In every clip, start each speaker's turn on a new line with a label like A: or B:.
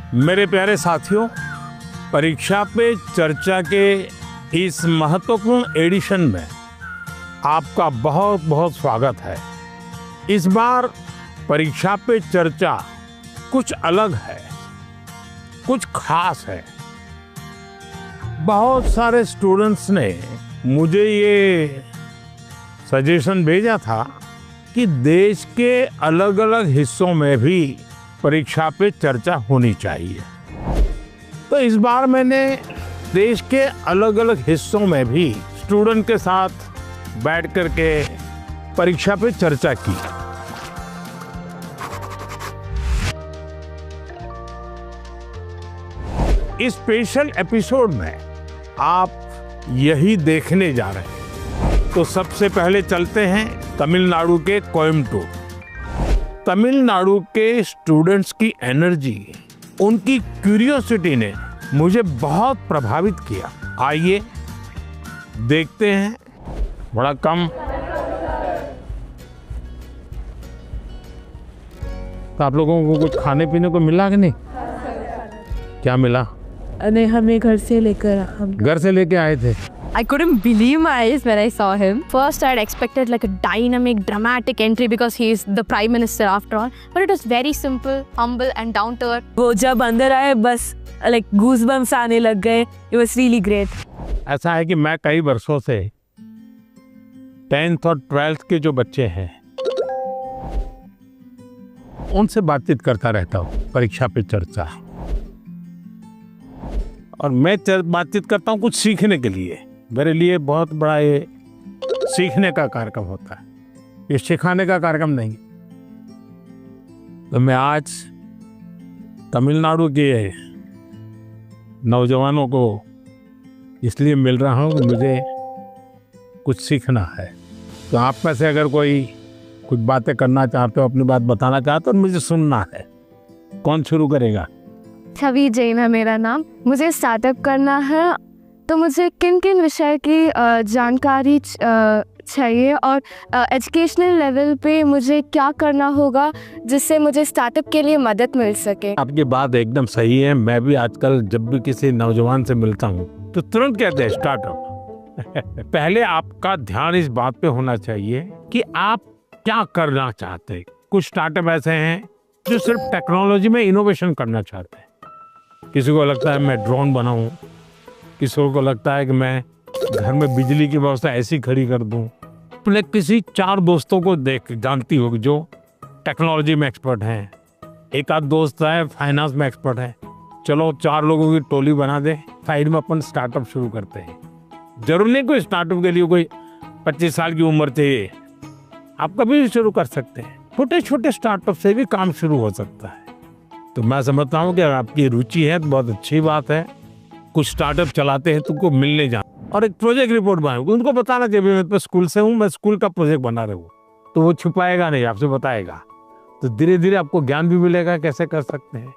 A: मेरे प्यारे साथियों, परीक्षा पे चर्चा के इस महत्वपूर्ण एडिशन में आपका बहुत बहुत स्वागत है। इस बार परीक्षा पे चर्चा कुछ अलग है, कुछ खास है। बहुत सारे स्टूडेंट्स ने मुझे ये सजेशन भेजा था कि देश के अलग अलग हिस्सों में भी परीक्षा पे चर्चा होनी चाहिए। तो इस बार मैंने देश के अलग अलग हिस्सों में भी स्टूडेंट के साथ बैठ करके परीक्षा पे चर्चा की। इस स्पेशल एपिसोड में आप यही देखने जा रहे हैं। तो सबसे पहले चलते हैं तमिलनाडु के कोयम्बटूर। तमिलनाडु के स्टूडेंट्स की एनर्जी, उनकी क्यूरियोसिटी ने मुझे बहुत प्रभावित किया। आइए देखते हैं। बड़ा कम तो आप लोगों को कुछ खाने पीने को मिला कि नहीं? क्या मिला?
B: नहीं, हमें घर से लेके
A: आए थे।
B: I couldn't believe my eyes when I saw him. First, I had expected like a dynamic, dramatic entry because he is the Prime Minister after all. But it was very simple, humble and down to earth. वो जब अंदर आए बस like goosebumps आने लग गए. It was really great.
A: ऐसा है कि मैं कई वर्षों से 10th और 12th के जो बच्चे हैं उनसे बातचीत करता रहता हूँ परीक्षा पे चर्चा। और मैं बातचीत करता हूँ कुछ सीखने के लिए। मेरे लिए बहुत बड़ा ये सीखने का कार्यक्रम होता है, ये सिखाने का कार्यक्रम नहीं। तो मैं आज तमिलनाडु के नौजवानों को इसलिए मिल रहा हूँ कि मुझे कुछ सीखना है। तो आप में से अगर कोई कुछ बातें करना चाहते हो, अपनी बात बताना चाहते हो, तो मुझे सुनना है। कौन शुरू करेगा?
B: छवि जैन है मेरा नाम। मुझे स्टार्टअप करना है, तो मुझे किन किन विषय की जानकारी चाहिए और एजुकेशनल लेवल पे मुझे क्या करना होगा जिससे मुझे स्टार्टअप के लिए मदद मिल सके।
A: आपकी बात एकदम सही है। मैं भी आजकल जब भी किसी नौजवान से मिलता हूँ तो तुरंत कहते हैं स्टार्टअप। पहले आपका ध्यान इस बात पे होना चाहिए कि आप क्या करना चाहते हैं। कुछ स्टार्टअप ऐसे हैं जो सिर्फ टेक्नोलॉजी में इनोवेशन करना चाहते हैं। किसी को लगता है मैं ड्रोन बनाऊं, किसी को लगता है कि मैं घर में बिजली की व्यवस्था ऐसी खड़ी कर दूं। अपने किसी 4 दोस्तों को देख जानती होगी जो टेक्नोलॉजी में एक्सपर्ट हैं। एक आध दोस्त है फाइनेंस में एक्सपर्ट है। चलो 4 लोगों की टोली बना दे, साइड में अपन स्टार्टअप शुरू करते हैं। जरूर नहीं कोई स्टार्टअप के लिए कोई 25 साल की उम्र चाहिए, आप कभी भी शुरू कर सकते हैं। छोटे छोटे स्टार्टअप से भी काम शुरू हो सकता है। तो मैं समझता हूँ कि अगर आपकी रुचि है तो बहुत अच्छी बात है। कुछ स्टार्टअप चलाते हैं, तुमको मिलने जाना और एक प्रोजेक्ट रिपोर्ट बनाओगे, उनको बताना चाहिए मैं तो स्कूल से हूँ, मैं स्कूल का प्रोजेक्ट बना रहा हूँ। तो वो छुपाएगा नहीं, आपसे बताएगा। तो धीरे धीरे आपको ज्ञान भी मिलेगा कैसे कर सकते हैं।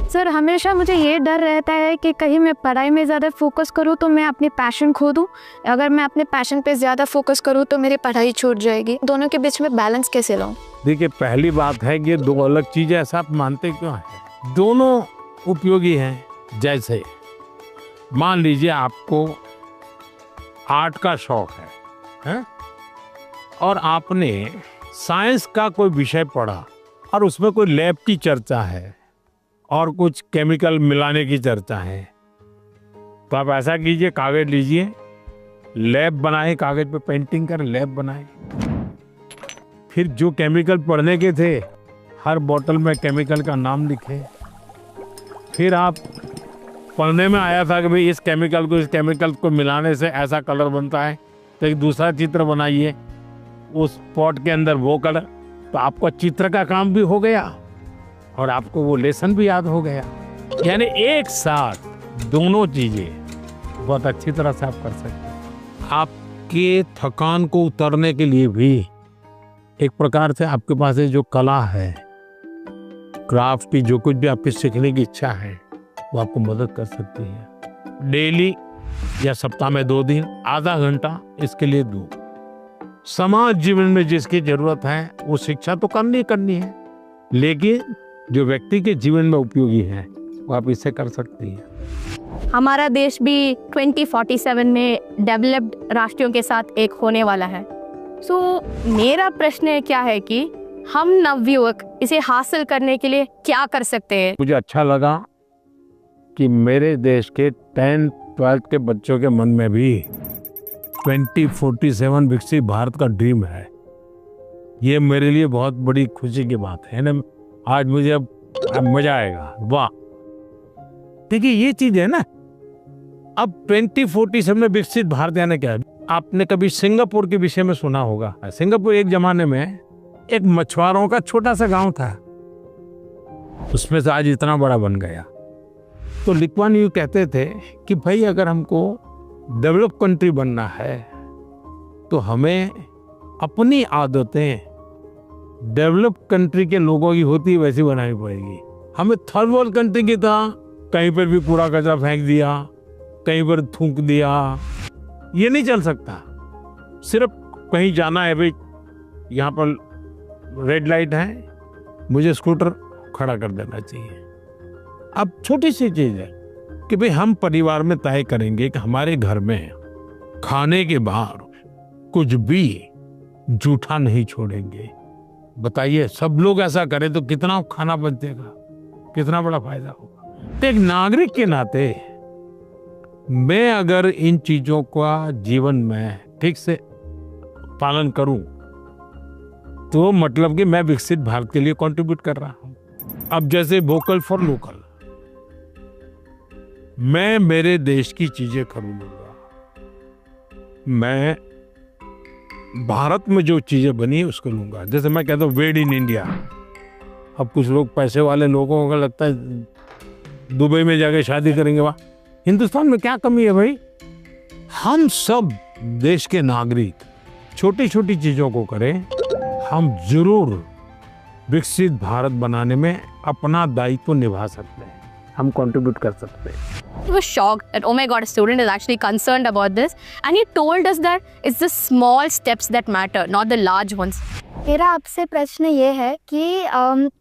B: सर, हमेशा मुझे ये डर रहता है कि कहीं मैं पढ़ाई में ज़्यादा फोकस करूँ तो मैं अपनी पैशन खो दूँ। अगर मैं अपने पैशन पे ज़्यादा फोकस करूँ तो मेरी पढ़ाई छूट जाएगी। दोनों के बीच में बैलेंस कैसे लाऊं?
A: देखिए, पहली बात है कि 2 अलग चीजें ऐसा आप मानते क्यों हैं? दोनों उपयोगी हैं। जैसे मान लीजिए आपको आर्ट का शौक है? और आपने साइंस का कोई विषय पढ़ा और उसमें कोई लैब की चर्चा है और कुछ केमिकल मिलाने की चर्चा है। तो आप ऐसा कीजिए, कागज लीजिए, लैब बनाए, कागज पे पेंटिंग कर लैब बनाए। फिर जो केमिकल पढ़ने के थे हर बोतल में केमिकल का नाम लिखे। फिर आप पढ़ने में आया था कि भाई इस केमिकल को मिलाने से ऐसा कलर बनता है, तो एक दूसरा चित्र बनाइए, उस पॉट के अंदर वो कलर। तो आपको चित्र का काम भी हो गया और आपको वो लेसन भी याद हो गया। यानी एक साथ दोनों चीजें बहुत अच्छी तरह से आप कर सकते हैं। आपके थकान को उतरने के लिए भी एक प्रकार से आपके पास जो कला है, क्राफ्ट की जो कुछ भी आपकी सीखने की इच्छा है, वो आपको मदद कर सकती है। डेली या सप्ताह में 2 दिन आधा घंटा इसके लिए दो। समाज जीवन में जिसकी जरूरत है वो शिक्षा तो करनी है, लेकिन जो व्यक्ति के जीवन में उपयोगी हैं वो आप इससे कर सकती हैं।
C: हमारा देश भी 2047 में डेवलप्ड राष्ट्रों के साथ एक होने वाला है। सो मेरा प्रश्न क्या है कि हम नवयुवक इसे हासिल करने के लिए क्या कर सकते हैं?
A: मुझे अच्छा लगा कि मेरे देश के 10th 12th के बच्चों के मन में भी 2047 विकसित भारत का ड्रीम है। ये मेरे लिए बहुत बड़ी खुशी की बात है ना। आज मुझे अब मजा आएगा। वाह, देखिए ये चीज है ना। अब 2047 में विकसित भारत यानी क्या है? आपने कभी सिंगापुर के विषय में सुना होगा। सिंगापुर एक जमाने में एक मछुआरों का छोटा सा गांव था, उसमें से आज इतना बड़ा बन गया। तो ली कुआन यू कहते थे कि भाई अगर हमको डेवलप कंट्री बनना है तो हमें अपनी आदतें डेवलप कंट्री के लोगों की होती वैसी बनानी पड़ेगी। हमें थर्ड वर्ल्ड कंट्री की तरह कहीं पर भी कूड़ा कचरा फेंक दिया, कहीं पर थूक दिया, ये नहीं चल सकता। सिर्फ कहीं जाना है, भाई यहाँ पर रेड लाइट है, मुझे स्कूटर खड़ा कर देना चाहिए। अब छोटी सी चीज है कि भाई हम परिवार में तय करेंगे कि हमारे घर में खाने के बाहर कुछ भी जूठा नहीं छोड़ेंगे। बताइए, सब लोग ऐसा करें तो कितना खाना बचेगा, कितना बड़ा फायदा होगा। तो एक नागरिक के नाते मैं अगर इन चीजों का जीवन में ठीक से पालन करूं तो मतलब कि मैं विकसित भारत के लिए कंट्रीब्यूट कर रहा हूं। अब जैसे वोकल फॉर लोकल, मैं मेरे देश की चीजें खरीदूंगा। मैं भारत में जो चीजें बनी उसको लूंगा। जैसे मैं कहता हूँ मेड इन इंडिया। अब कुछ लोग, पैसे वाले लोगों को लगता है दुबई में जाके शादी करेंगे। वाह, हिंदुस्तान में क्या कमी है भाई? हम सब देश के नागरिक छोटी छोटी चीजों को करें, हम जरूर विकसित भारत बनाने में अपना दायित्व निभा सकते हैं, हम कंट्रीब्यूट कर सकते हैं।
C: He was shocked that, oh my God, a student is actually concerned about this. And he told us that it's the small steps that matter, not the large ones.
D: मेरा आपसे प्रश्न ये है कि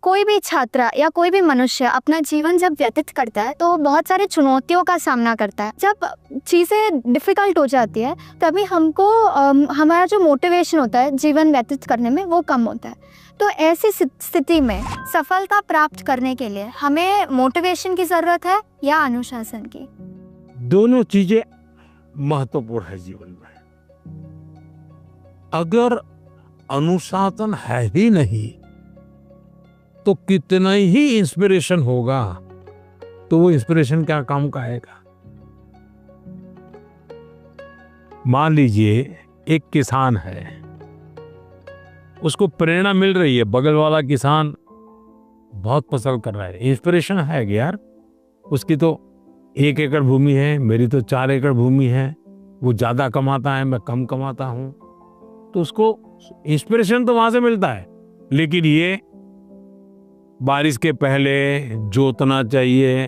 D: कोई भी छात्र या कोई भी मनुष्य अपना जीवन जब व्यतीत करता है तो बहुत सारे चुनौतियों का सामना करता है। जब चीज़ें डिफ़िकल्ट हो जाती है तभी हमको हमारा जो मोटिवेशन होता है जीवन व्यतीत करने में वो कम होता है। तो ऐसी स्थिति में सफलता प्राप्त करने के लिए हमें मोटिवेशन की ज़रूरत है या अनुशासन की?
A: दोनों चीजें महत्वपूर्ण है जीवन में। अगर अनुशासन है ही नहीं तो कितना ही इंस्पिरेशन होगा तो वो इंस्पिरेशन क्या काम का आएगा? मान लीजिए एक किसान है, उसको प्रेरणा मिल रही है, बगल वाला किसान बहुत फसल कर रहा है, इंस्पिरेशन है कि यार उसकी तो 1 एकड़ भूमि है, मेरी तो 4 एकड़ भूमि है, वो ज्यादा कमाता है, मैं कम कमाता हूं, तो उसको इंस्पिरेशन तो वहां से मिलता है। लेकिन ये बारिश के पहले जोतना चाहिए,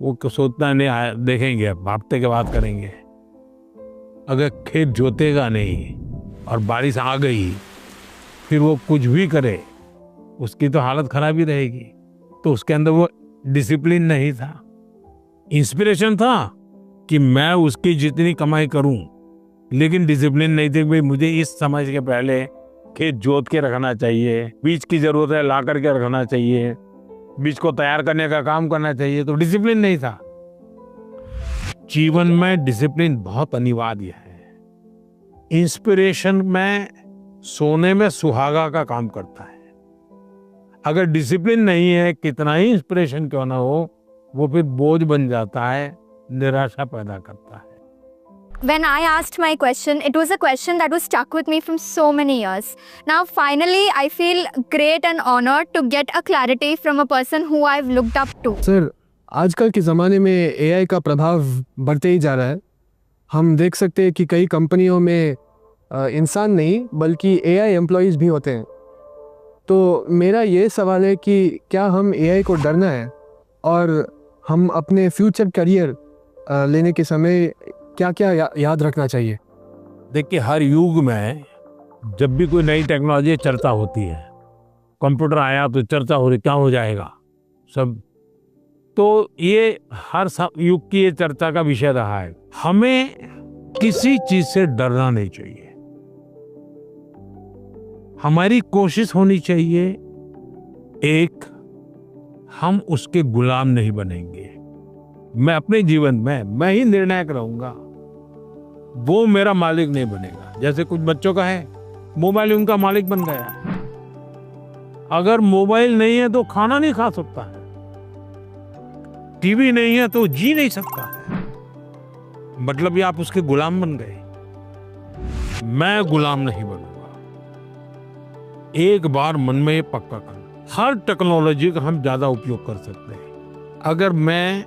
A: वो सोचता नहीं, देखेंगे अब हफ्ते के बाद करेंगे। अगर खेत जोतेगा नहीं और बारिश आ गई फिर वो कुछ भी करे, उसकी तो हालत खराब ही रहेगी। तो उसके अंदर वो डिसिप्लिन नहीं था। इंस्पिरेशन था कि मैं उसकी जितनी कमाई करूं, लेकिन डिसिप्लिन नहीं थी। भाई मुझे इस समय के पहले खेत जोत के रखना चाहिए, बीज की जरूरत है ला करके रखना चाहिए, बीज को तैयार करने का काम करना चाहिए, तो डिसिप्लिन नहीं था। जीवन में डिसिप्लिन बहुत अनिवार्य है। इंस्पिरेशन में सोने में सुहागा का काम करता है। अगर डिसिप्लिन नहीं है, कितना ही इंस्पिरेशन क्यों ना हो, वो फिर बोझ बन जाता है, निराशा पैदा करता है।
D: When I asked my question, it was a question that was stuck with me from so many years. Now, finally, I feel great and honored to get a clarity from a person who I've looked up to.
E: Sir, आजकल के ज़माने में AI का प्रभाव बढ़ते ही जा रहा है। हम देख सकते हैं कि कई कंपनियों में इंसान नहीं बल्कि AI एम्प्लॉयज़ भी होते हैं। तो मेरा ये सवाल है कि क्या हम AI को डरना है और हम अपने फ्यूचर करियर लेने के समय क्या क्या याद रखना चाहिए?
A: देखिए, हर युग में जब भी कोई नई टेक्नोलॉजी चर्चा होती है, कंप्यूटर आया तो चर्चा हो रही, क्या हो जाएगा, सब। तो ये हर युग की ये चर्चा का विषय रहा है। हमें किसी चीज से डरना नहीं चाहिए। हमारी कोशिश होनी चाहिए, एक, हम उसके गुलाम नहीं बनेंगे। मैं अपने जीवन में मैं ही निर्णायक रहूंगा, वो मेरा मालिक नहीं बनेगा। जैसे कुछ बच्चों का है, मोबाइल उनका मालिक बन गया। अगर मोबाइल नहीं है तो खाना नहीं खा सकता है, टीवी नहीं है तो जी नहीं सकता है। मतलब ये आप उसके गुलाम बन गए। मैं गुलाम नहीं बनूंगा। एक बार मन में ये पक्का करना, हर टेक्नोलॉजी का हम ज्यादा उपयोग कर सकते हैं। अगर मैं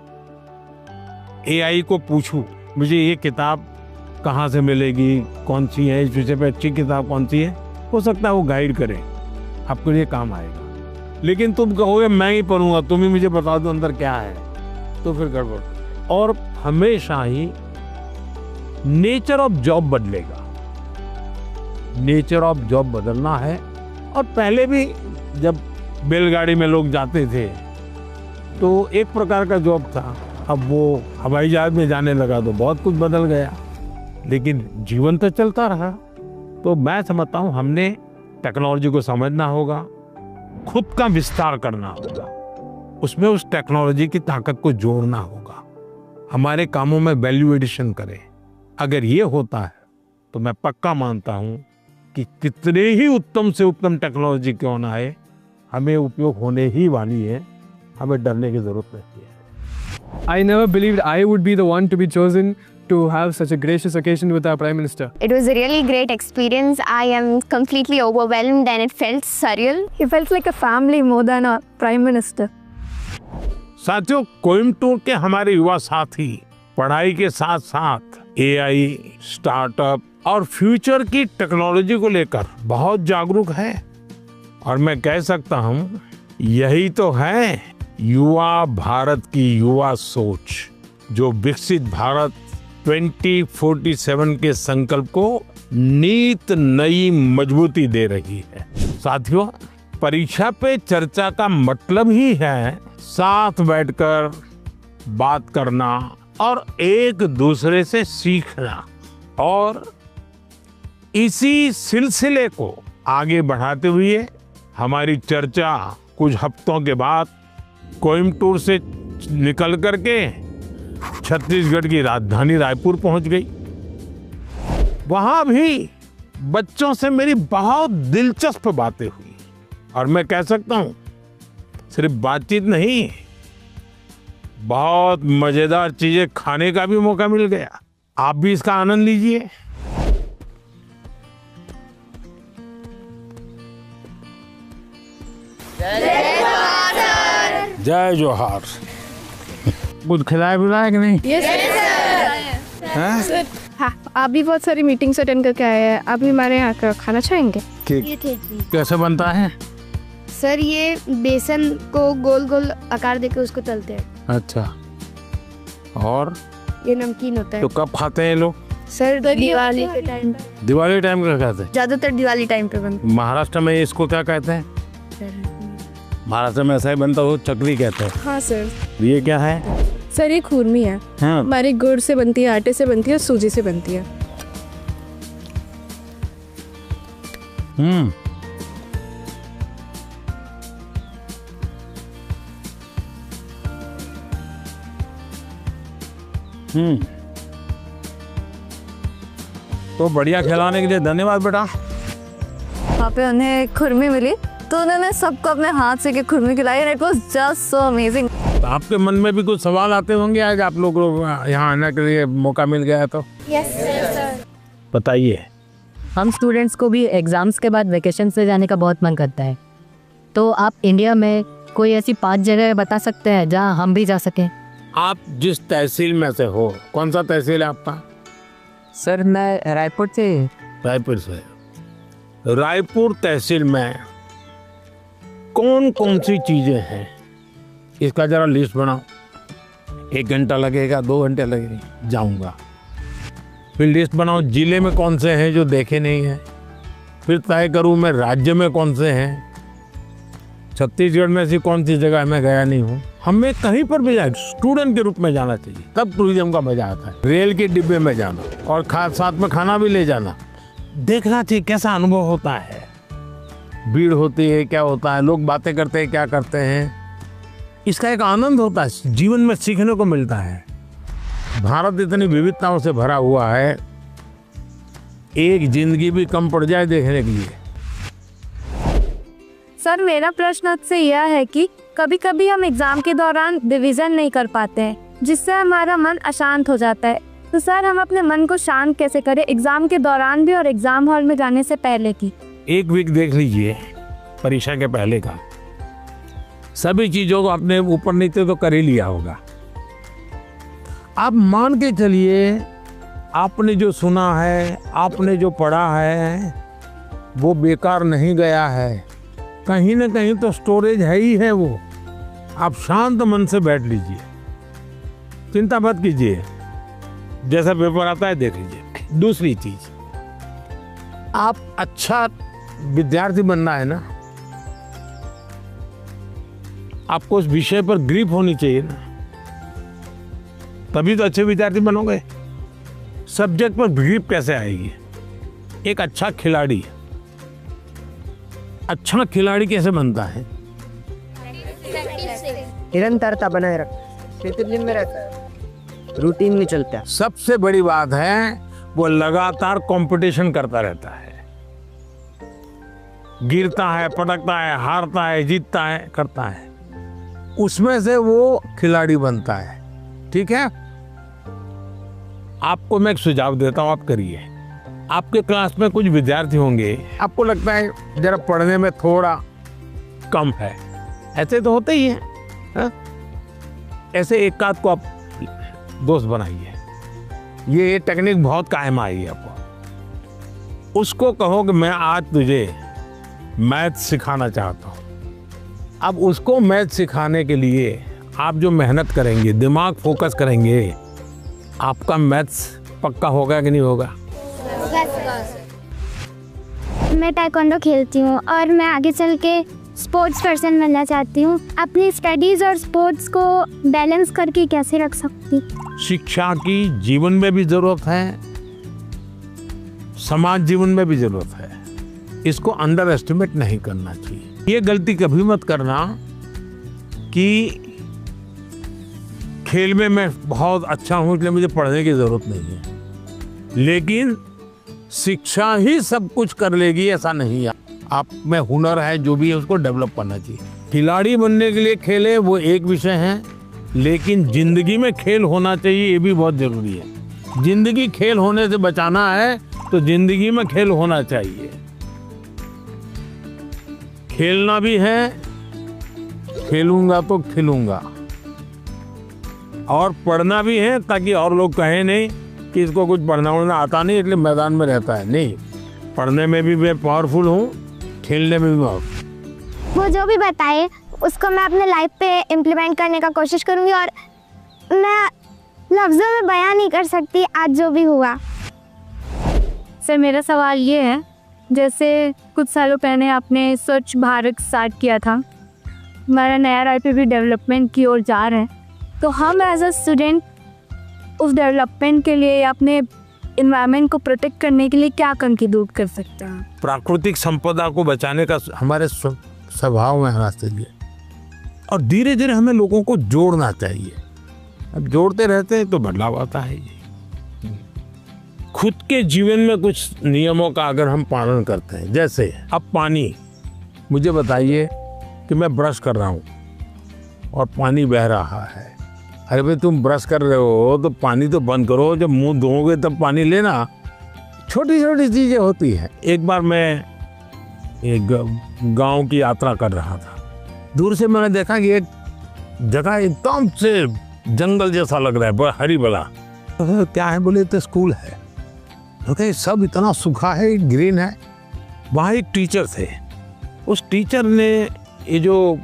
A: एआई को पूछूं मुझे ये किताब कहाँ से मिलेगी, कौन सी है, इस विषय पे अच्छी किताब कौन सी है, हो सकता है वो गाइड करे, आपको ये काम आएगा। लेकिन तुम कहोगे मैं ही पढ़ूंगा, तुम ही मुझे बता दो अंदर क्या है, तो फिर गड़बड़। और हमेशा ही नेचर ऑफ जॉब बदलेगा। नेचर ऑफ जॉब बदलना है। और पहले भी जब बैलगाड़ी में लोग जाते थे तो एक प्रकार का जॉब था, अब वो हवाई जहाज में जाने लगा तो बहुत कुछ बदल गया, लेकिन जीवन तो चलता रहा। तो मैं समझता हूँ हमने टेक्नोलॉजी को समझना होगा, खुद का विस्तार करना होगा, उसमें उस टेक्नोलॉजी की ताकत को जोड़ना होगा, हमारे कामों में वैल्यू एडिशन करें। अगर ये होता है तो मैं पक्का मानता हूँ कि कितने ही उत्तम से उत्तम टेक्नोलॉजी क्यों ना आए, हमें उपयोग होने ही वाली है, हमें डरने की जरूरत नहीं है।
E: I never believed I would be the one to be chosen to have such a gracious occasion with our Prime Minister.
D: It was a really great experience. I am completely overwhelmed and it felt surreal.
B: It felt like a family more than a prime minister.
A: साथियों, कोयम्बटूर के हमारे युवा साथी पढ़ाई के साथ साथ AI, startup और फ्यूचर की टेक्नोलॉजी को लेकर बहुत जागरूक है। और मैं कह सकता हूँ यही तो है युवा भारत की युवा सोच, जो विकसित भारत 2047 के संकल्प को नीत नई मजबूती दे रही है। साथियों, परीक्षा पे चर्चा का मतलब ही है साथ बैठकर बात करना और एक दूसरे से सीखना। और इसी सिलसिले को आगे बढ़ाते हुए हमारी चर्चा कुछ हफ्तों के बाद कोयम्बटूर से निकल करके छत्तीसगढ़ की राजधानी रायपुर पहुंच गई। वहां भी बच्चों से मेरी बहुत दिलचस्प बातें हुई और मैं कह सकता हूं सिर्फ बातचीत नहीं, बहुत मजेदार चीजें खाने का भी मौका मिल गया। आप भी इसका आनंद लीजिए। जय जोहार। कुछ खिलाया पिलाया कि नहीं?
B: हाँ, आप भी बहुत सारी मीटिंग्स अटेंड करके आए हैं, आप भी हमारे यहाँ का खाना चाहेंगे?
A: कैसे बनता है?
D: सर ये बेसन को गोल गोल आकार देकर उसको तलते हैं।
A: अच्छा, और
D: ये नमकीन होता है।
A: तो कब खाते हैं लोग?
D: सर दिवाली के टाइम।
A: दिवाली टाइम का खाते हैं?
D: ज्यादातर दिवाली टाइम पे बनता
A: महाराष्ट्र में इसको क्या कहते हैं? महाराष्ट्र में ऐसा ही बनता हो, चकली कहते हैं।
B: हाँ सर।
A: ये क्या है?
B: सर ये खुरमी है।
A: हाँ।
B: हमारी गुड़ से बनती है, आटे से बनती है, सूजी से बनती है।
A: तो बढ़िया खिलाने के लिए धन्यवाद बेटा।
B: वहाँ पे उन्हें खुरमी मिली तो उन्होंने सबको अपने हाथ से खुरमी खिलाई and it was just so amazing.
A: आपके मन में भी कुछ सवाल आते होंगे आज आप लोग यहाँ आने के लिए मौका मिल गया तो?
D: Yes sir.
A: बताइए।
F: हम स्टूडेंट्स को भी एग्ज़ाम्स के बाद वेकेशन से जाने का बहुत मन करता है, तो आप इंडिया में कोई ऐसी 5 जगह बता सकते हैं जहाँ हम भी जा सकें?
A: आप जिस तहसील में से हो, कौन सा तहसील है आपका?
F: सर मैं रायपुर से।
A: रायपुर से। रायपुर तहसील में कौन कौन सी चीजें हैं, इसका जरा लिस्ट बनाओ। 1 घंटा लगेगा, 2 घंटे लगेंगे, जाऊंगा। फिर लिस्ट बनाओ जिले में कौन से हैं जो देखे नहीं हैं, फिर तय करूं मैं राज्य में कौन से हैं, छत्तीसगढ़ में ऐसी कौन सी जगह मैं गया नहीं हूँ। हमें कहीं पर भी जाए स्टूडेंट के रूप में जाना चाहिए, तब टूरिज्म का मजा आता है। रेल के डिब्बे में जाना और साथ में खाना भी ले जाना, देखना चाहिए कैसा अनुभव होता है। भीड़ होती है, क्या होता है, लोग बातें करते हैं, क्या करते हैं, इसका एक आनंद होता है, जीवन में सीखने को मिलता है। भारत इतनी विविधताओं से भरा हुआ है, एक जिंदगी भी कम पड़ जाए देखने के लिए।
G: सर मेरा प्रश्न आपसे यह है कि कभी कभी हम एग्जाम के दौरान रिवीजन नहीं कर पाते हैं, जिससे हमारा मन अशांत हो जाता है। तो सर हम अपने मन को शांत कैसे करें एग्जाम के दौरान भी और एग्जाम हॉल में जाने से पहले की?
A: 1 वीक देख लीजिए परीक्षा के पहले का, सभी चीजों को अपने ऊपर नीचे तो कर ही लिया होगा। आप मान के चलिए आपने जो सुना है, आपने जो पढ़ा है, वो बेकार नहीं गया है, कहीं ना कहीं तो स्टोरेज है ही है वो। आप शांत मन से बैठ लीजिए, चिंता मत कीजिए, जैसा पेपर आता है देख लीजिए। दूसरी चीज, आप अच्छा विद्यार्थी बनना है ना, आपको उस विषय पर ग्रिप होनी चाहिए ना, तभी तो अच्छे विद्यार्थी बनोगे। सब्जेक्ट पर ग्रिप कैसे आएगी? एक अच्छा खिलाड़ी कैसे बनता है?
H: निरंतरता बनाए रख, डिसिप्लिन में रहता है, रूटीन में चलता है।
A: सबसे बड़ी बात है वो लगातार कंपटीशन करता रहता है, गिरता है, पटकता है, हारता है, जीतता है, करता है, उसमें से वो खिलाड़ी बनता है। ठीक है, आपको मैं एक सुझाव देता हूं, आप करिए। आपके क्लास में कुछ विद्यार्थी होंगे, आपको लगता है जरा पढ़ने में थोड़ा कम है, ऐसे तो होते ही हैं, हाँ? ऐसे एक आध को आप दोस्त बनाइए, ये टेक्निक बहुत कायम आएगी आपको। उसको कहो कि मैं आज तुझे मैथ सिखाना चाहता हूँ। अब उसको मैथ सिखाने के लिए आप जो मेहनत करेंगे, दिमाग फोकस करेंगे, आपका मैथ्स पक्का होगा कि नहीं होगा?
I: मैं ताइक्वांडो खेलती हूँ और मैं आगे चल के स्पोर्ट्स पर्सन बनना चाहती हूँ। अपनी स्टडीज़ और स्पोर्ट्स को बैलेंस करके कैसे रख सकती?
A: शिक्षा की जीवन में भी जरूरत है, समाज जीवन में भी जरूरत है, इसको अंडर एस्टिमेट नहीं करना चाहिए। ये गलती कभी मत करना कि खेल में मैं बहुत अच्छा हूँ इसलिए मुझे पढ़ने की जरूरत नहीं है, लेकिन शिक्षा ही सब कुछ कर लेगी ऐसा नहीं है। आप में हुनर है, जो भी है उसको डेवलप करना चाहिए। खिलाड़ी बनने के लिए खेले वो एक विषय है, लेकिन जिंदगी में खेल होना चाहिए, ये भी बहुत जरूरी है। जिंदगी खेल होने से बचाना है तो जिंदगी में खेल होना चाहिए। खेलना भी है, खेलूंगा तो खिलूंगा, और पढ़ना भी है ताकि और लोग कहें नहीं कि इसको कुछ पढ़ना उड़ना आता नहीं इसलिए मैदान में रहता है। नहीं, पढ़ने में भी मैं पावरफुल हूँ, खेलने में भी पावरफुल।
I: वो जो भी बताए उसको मैं अपने लाइफ पे इम्प्लीमेंट करने का कोशिश करूँगी, और मैं लफ्ज़ों में बयां नहीं कर सकती आज जो भी हुआ।
G: सर मेरा सवाल ये है, जैसे कुछ सालों पहले आपने स्वच्छ भारत स्टार्ट किया था, हमारा नया रायपुर भी डेवलपमेंट की ओर जा रहा है, तो हम एज अ स्टूडेंट उस डेवलपमेंट के लिए या अपने इन्वायरमेंट को प्रोटेक्ट करने के लिए क्या कंट्रीब्यूट कर सकते हैं?
A: प्राकृतिक संपदा को बचाने का हमारे स्वभाव में होना चाहिए, और धीरे धीरे हमें लोगों को जोड़ना चाहिए। अब जोड़ते रहते हैं तो बदलाव आता है। खुद के जीवन में कुछ नियमों का अगर हम पालन करते हैं, जैसे अब पानी, मुझे बताइए कि मैं ब्रश कर रहा हूँ और पानी बह रहा है, अरे भाई तुम ब्रश कर रहे हो तो पानी तो बंद करो, जब मुंह धोओगे तब पानी लेना। छोटी छोटी चीज़ें होती हैं। एक बार मैं एक गांव की यात्रा कर रहा था, दूर से मैंने देखा कि एक जगह एकदम से जंगल जैसा लग रहा है, हरी भला। तो क्या है, बोले तो स्कूल है, तो सब इतना सूखा है, ग्रीन है। वहाँ एक टीचर थे, उस टीचर ने ये जो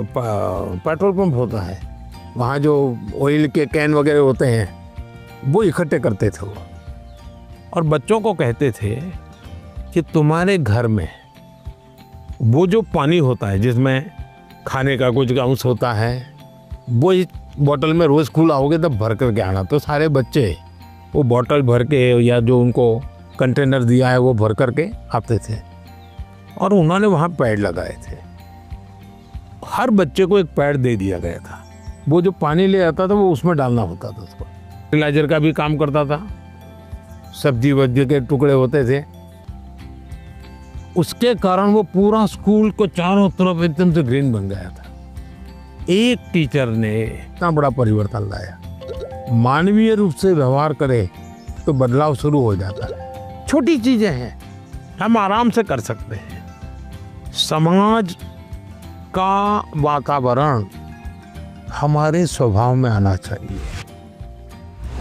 A: पेट्रोल पंप होता है, वहाँ जो ऑयल के कैन वगैरह होते हैं वो इकट्ठे करते थे वो, और बच्चों को कहते थे कि तुम्हारे घर में वो जो पानी होता है जिसमें खाने का कुछ अंश होता है, वो इस बोतल में रोज़ स्कूल आओगे तब भर करके आना। तो सारे बच्चे वो बोतल भर के या जो उनको कंटेनर दिया है वो भर करके आते थे, और उन्होंने वहाँ पैड लगाए थे। हर बच्चे को एक पैड दे दिया गया था। वो जो पानी ले आता था वो उसमें डालना होता था उसको। फर्टिलाइजर का भी काम करता था, सब्जी वब्जी के टुकड़े होते थे। उसके कारण वो पूरा स्कूल को चारों तरफ एकदम से ग्रीन बन गया था। एक टीचर ने इतना बड़ा परिवर्तन लाया। मानवीय रूप से व्यवहार करे तो बदलाव शुरू हो जाता है। छोटी चीजें हैं, हम आराम से कर सकते हैं। समाज का वातावरण हमारे स्वभाव में आना चाहिए।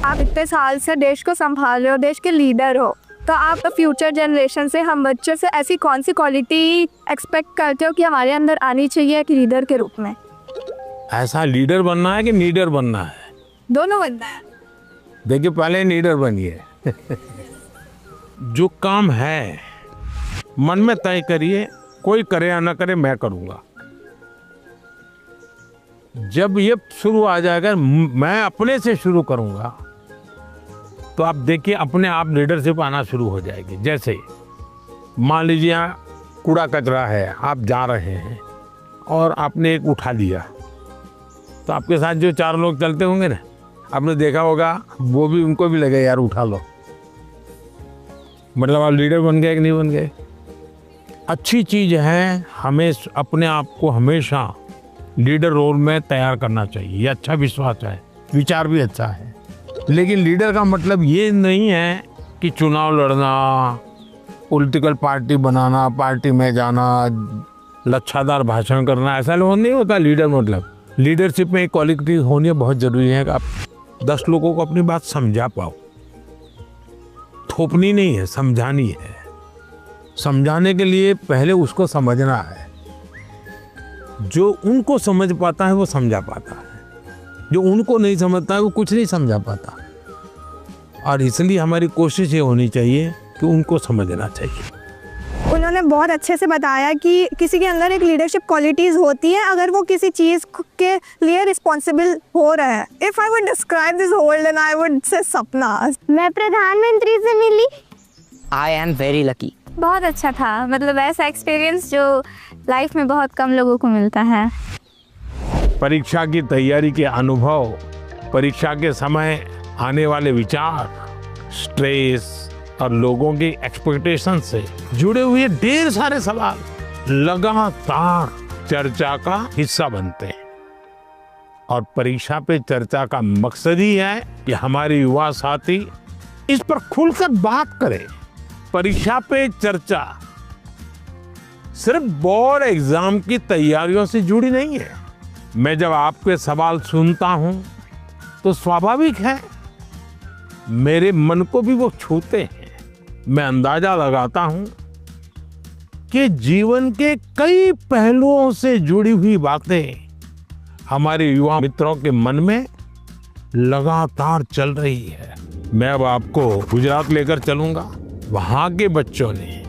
G: आप इतने साल से देश को संभाल रहे हो, देश के लीडर हो, तो आप फ्यूचर जनरेशन से, हम बच्चों से ऐसी कौन सी क्वालिटी एक्सपेक्ट करते हो कि हमारे अंदर आनी चाहिए एक लीडर के रूप में?
A: ऐसा लीडर बनना है कि लीडर बनना है?
G: दोनों बनना है।
A: देखिए, पहले लीडर बनिए। जो काम है मन में तय करिए, कोई करे या ना करे मैं करूँगा। जब ये शुरू आ जाएगा मैं अपने से शुरू करूँगा, तो आप देखिए अपने आप लीडरशिप आना शुरू हो जाएगी। जैसे मान लीजिए यहाँ कूड़ा कचरा है, आप जा रहे हैं और आपने एक उठा लिया, तो आपके साथ जो 4 लोग चलते होंगे ना, आपने देखा होगा वो भी, उनको भी लगे यार उठा लो। मतलब आप लीडर बन गए कि नहीं बन गए? अच्छी चीज़ है, हमें अपने आप को हमेशा लीडर रोल में तैयार करना चाहिए। ये अच्छा विश्वास है, विचार भी अच्छा है। लेकिन लीडर का मतलब ये नहीं है कि चुनाव लड़ना, पॉलिटिकल पार्टी बनाना, पार्टी में जाना, लच्छादार भाषण करना, ऐसा नहीं होता लीडर। मतलब लीडरशिप में एक क्वालिटी होनी बहुत ज़रूरी है कि आप 10 लोगों को अपनी बात समझा पाओ। थोपनी नहीं है, समझानी है। समझाने के लिए पहले उसको समझना है। जो उनको समझ पाता है वो समझा पाता है, जो उनको नहीं समझता है वो कुछ नहीं समझा पाता। और इसलिए हमारी कोशिश ये होनी चाहिए कि उनको समझना चाहिए।
G: उन्होंने बहुत अच्छे से बताया कि किसी के अंदर एक लीडरशिप क्वालिटीज़ होती है अगर वो किसी चीज़ के लिए रिस्पॉन्सिबल हो रहा है। If I would describe this world and I would say सपना।
I: मैं प्रधानमंत्री से मिली।
H: I am very lucky.
G: बहुत अच्छा था, मतलब ऐसा एक्सपीरियंस जो लाइफ में बहुत कम लोगों को मिलता है।
A: परीक्षा की तैयारी के अनुभव, परीक्षा के समय आने वाले विचार, स्ट्रेस और लोगों की एक्सपेक्टेशन से जुड़े हुए ढेर सारे सवाल लगातार चर्चा का हिस्सा बनते हैं। और परीक्षा पे चर्चा का मकसद ही है कि हमारे युवा साथी इस पर खुलकर बात करें। परीक्षा पे चर्चा सिर्फ बोर्ड एग्जाम की तैयारियों से जुड़ी नहीं है। मैं जब आपके सवाल सुनता हूं तो स्वाभाविक है मेरे मन को भी वो छूते हैं। मैं अंदाजा लगाता हूं कि जीवन के कई पहलुओं से जुड़ी हुई बातें हमारे युवा मित्रों के मन में लगातार चल रही है। मैं अब आपको गुजरात लेकर चलूंगा। वहां के बच्चों ने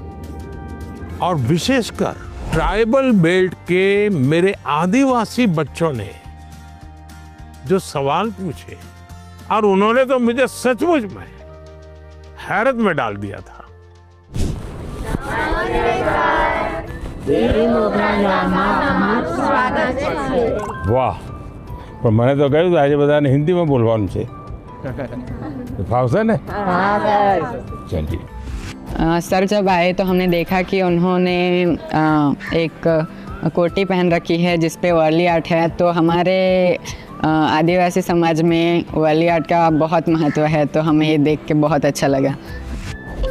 A: और विशेषकर ट्राइबल बेल्ट के मेरे आदिवासी बच्चों ने जो सवाल पूछे, और उन्होंने तो मुझे सचमुच में हैरत में डाल दिया था। वाह, पर मैंने तो कहूँ आज बताने हिंदी में बोलवा उनसे है। चलिए।
J: सर जब आए तो हमने देखा कि उन्होंने एक कोटी पहन रखी है जिस पे वर्ली आर्ट है। तो हमारे आदिवासी समाज में वर्ली आर्ट का बहुत महत्व है, तो हमें ये देख के बहुत अच्छा लगा।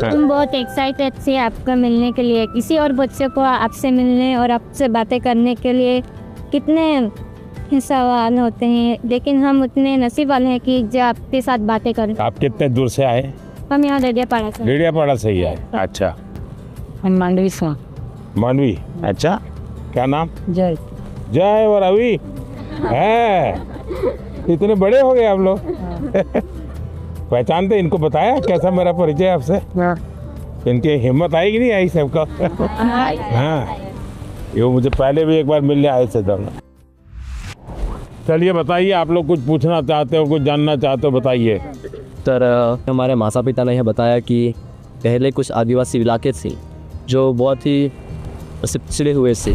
I: तुम बहुत एक्साइटेड थे आपका मिलने के लिए। किसी और बच्चे को आपसे मिलने और आपसे बातें करने के लिए कितने सवाल होते हैं, लेकिन हम उतने नसीब वाले हैं कि जो आपके साथ बातें करें।
A: आप कितने दूर से आए?
I: हम यहाँ डेडियापाड़ा से।
A: डेडियापाड़ा से ही आए? अच्छा।
J: मांडवी से।
A: मांडवी, अच्छा। क्या नाम?
J: जय।
A: जय और रवि है। इतने बड़े हो गए आप लोग। पहचानते इनको? बताया कैसा मेरा परिचय आपसे? इनकी हिम्मत आई कि नहीं आई सबका? हाँ, ये मुझे पहले भी एक बार मिलने आए थे धरना। चलिए बताइए, आप लोग कुछ पूछना चाहते हो, कुछ जानना चाहते हो, बताइए।
K: सर हमारे माता पिता ने यह बताया कि पहले कुछ आदिवासी इलाके थे जो बहुत ही पिछड़े हुए थे,